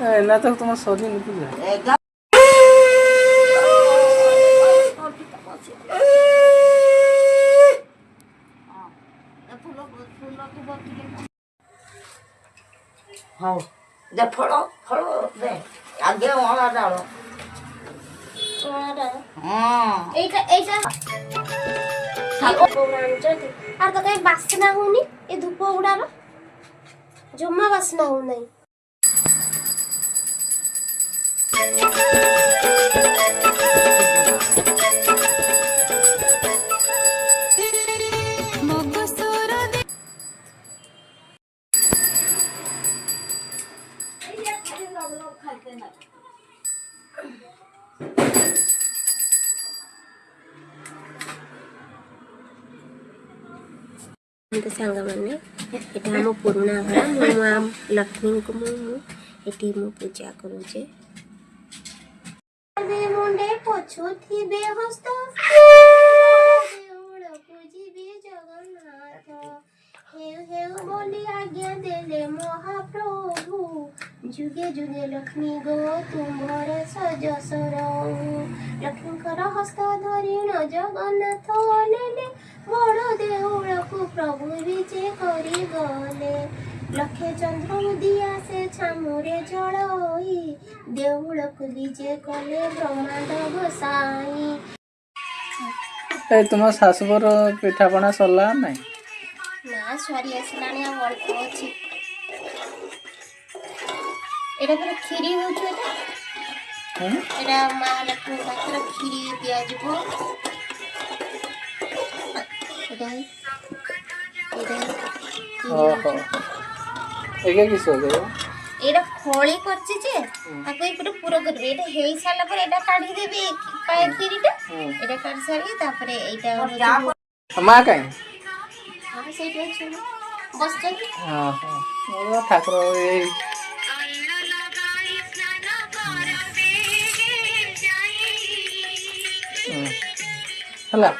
ना तो तुम्हार सरी नहीं पूजा हाँ दे फलो फलो दे आगे वाला डालो हाँ এইটা এইটা আর তো কাই বাসনা হউনি এই ধূপ গুড়ার জমা বাসনা হউ নাই सांग मैंने ये आम पुराणा घर मो माँ लक्ष्मी को मुझे पूजा करुचे मुंडे पोछुथिबे हस्त देउळ पूजिबे जगन्नाथ हेउ हेउ बोली आज्ञा देले महाप्रभु जुगे जुगे लक्ष्मी गो तुम्हार सज सरऊ लक्ष्मीकर हस्त धरिण जगन्नाथ लेले बड़ देउळ को प्रभु विजे करी गले लखे चंद्र उदिया से छामुरे जड़ई देउळ को विजे कले ब्रह्मांड गोसाई ए तुम शाशुर पिठापणा सरला नहीं ना सरी आसलानी आ अल्प अछि एटा पर खीरी होछ एटा महालक्ष्मी पात्र खीरी दिया जबो ओहो एके किस हो गयो एटा खोली करछि जे ताको एपटे पूरा करबे एटा हेई साला पर एटा काढी देबे पाए खीरीटा एटा काढ सारी तापरे एटा मां काई हां सेटा छ बस चल हां हां ठाकुर ए हला